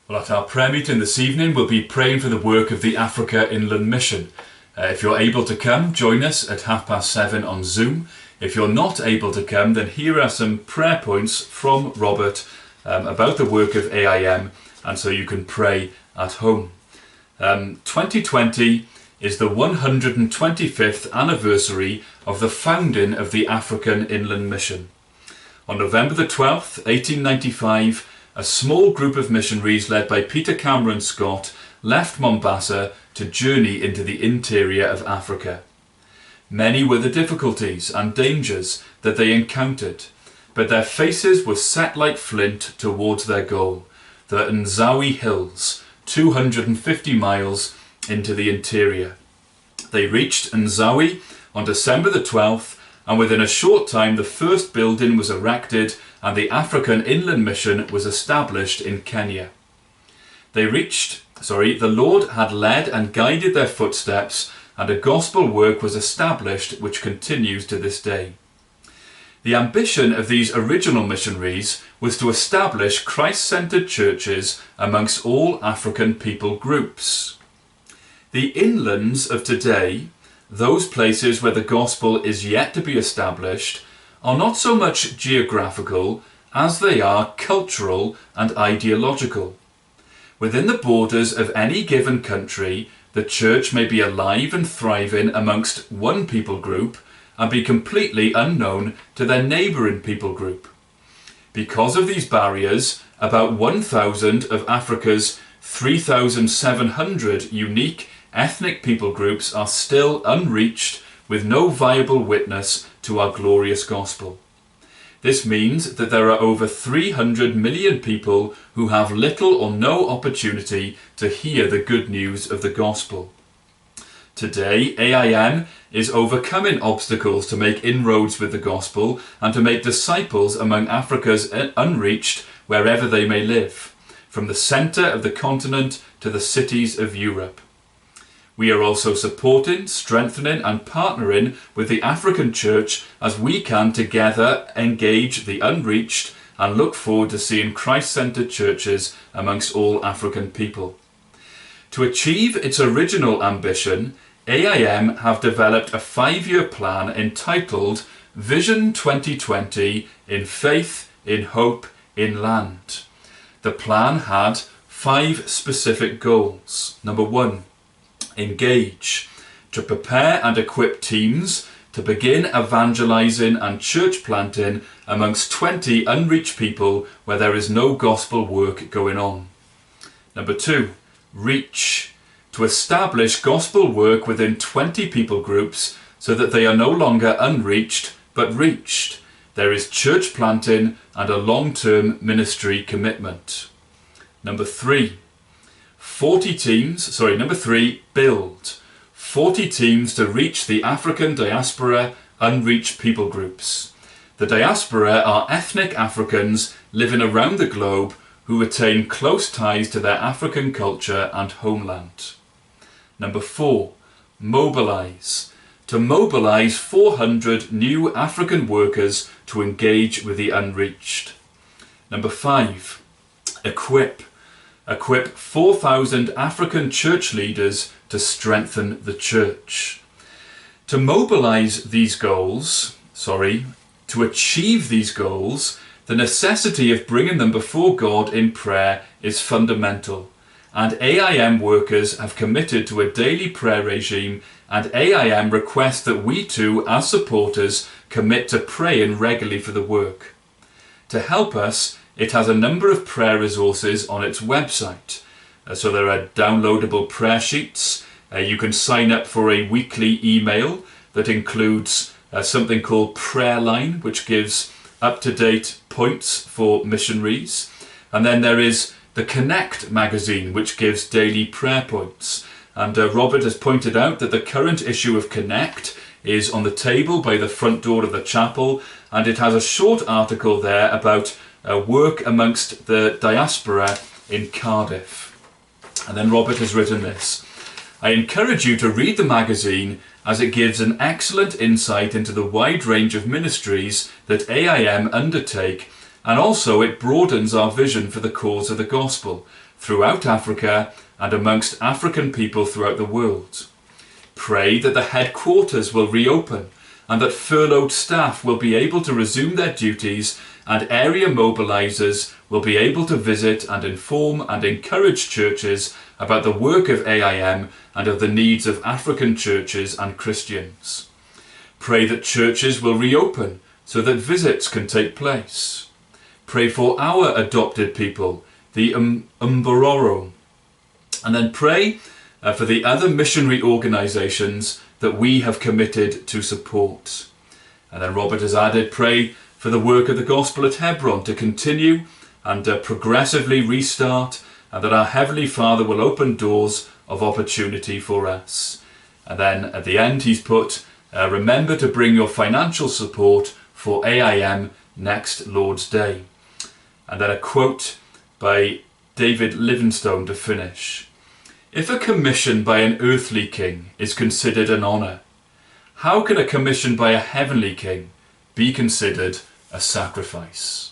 Well, at our prayer meeting this evening, we'll be praying for the work of the Africa Inland Mission. If you're able to come, join us at 7:30 on Zoom. If you're not able to come, then here are some prayer points from Robert about the work of AIM, and so you can pray at home. 2020 is the 125th anniversary of the founding of the African Inland Mission. On November the 12th, 1895, a small group of missionaries led by Peter Cameron Scott left Mombasa to journey into the interior of Africa. Many were the difficulties and dangers that they encountered, but their faces were set like flint towards their goal, the Nzawi Hills, 250 miles into the interior. They reached Nzawi on December the 12th, and within a short time the first building was erected and the African Inland Mission was established in Kenya. The Lord had led and guided their footsteps, and a gospel work was established which continues to this day. The ambition of these original missionaries was to establish Christ-centered churches amongst all African people groups. The inlands of today, those places where the gospel is yet to be established, are not so much geographical as they are cultural and ideological. Within the borders of any given country, the church may be alive and thriving amongst one people group and be completely unknown to their neighbouring people group. Because of these barriers, about 1,000 of Africa's 3,700 unique ethnic people groups are still unreached, with no viable witness to our glorious gospel. This means that there are over 300 million people who have little or no opportunity to hear the good news of the gospel. Today, AIM is overcoming obstacles to make inroads with the gospel and to make disciples among Africa's unreached wherever they may live, from the centre of the continent to the cities of Europe. We are also supporting, strengthening and partnering with the African Church as we can together engage the unreached and look forward to seeing Christ-centered churches amongst all African people. To achieve its original ambition, AIM have developed a 5-year plan entitled Vision 2020 in Faith, in Hope, in Land. The plan had 5 specific goals. Number 1. Engage, to prepare and equip teams to begin evangelizing and church planting amongst 20 unreached people where there is no gospel work going on. Number 2, reach, to establish gospel work within 20 people groups so that they are no longer unreached but reached. There is church planting and a long-term ministry commitment. Number 3, build 40 teams to reach the African diaspora unreached people groups. The diaspora are ethnic Africans living around the globe who retain close ties to their African culture and homeland. Number 4, mobilize. To mobilize 400 new African workers to engage with the unreached. Number 5, equip. Equip 4,000 African church leaders to strengthen the church. To achieve these goals, the necessity of bringing them before God in prayer is fundamental, and AIM workers have committed to a daily prayer regime, and AIM requests that we too, as supporters, commit to praying regularly for the work. To help us, it has a number of prayer resources on its website. So there are downloadable prayer sheets. You can sign up for a weekly email that includes something called Prayer Line, which gives up-to-date points for missionaries. And then there is the Connect magazine, which gives daily prayer points. And Robert has pointed out that the current issue of Connect is on the table by the front door of the chapel, and it has a short article there about work amongst the diaspora in Cardiff. And then Robert has written this: I encourage you to read the magazine as it gives an excellent insight into the wide range of ministries that AIM undertake and also it broadens our vision for the cause of the gospel throughout Africa and amongst African people throughout the world. Pray that the headquarters will reopen and that furloughed staff will be able to resume their duties, and area mobilizers will be able to visit and inform and encourage churches about the work of AIM and of the needs of African churches and Christians. Pray that churches will reopen so that visits can take place. Pray for our adopted people, the Mbororo, and then pray for the other missionary organisations that we have committed to support. And then Robert has added, pray for the work of the gospel at Hebron to continue and progressively restart, and that our Heavenly Father will open doors of opportunity for us. And then at the end he's put, remember to bring your financial support for AIM next Lord's Day. And then a quote by David Livingstone to finish. If a commission by an earthly king is considered an honour, how can a commission by a heavenly king be considered a sacrifice?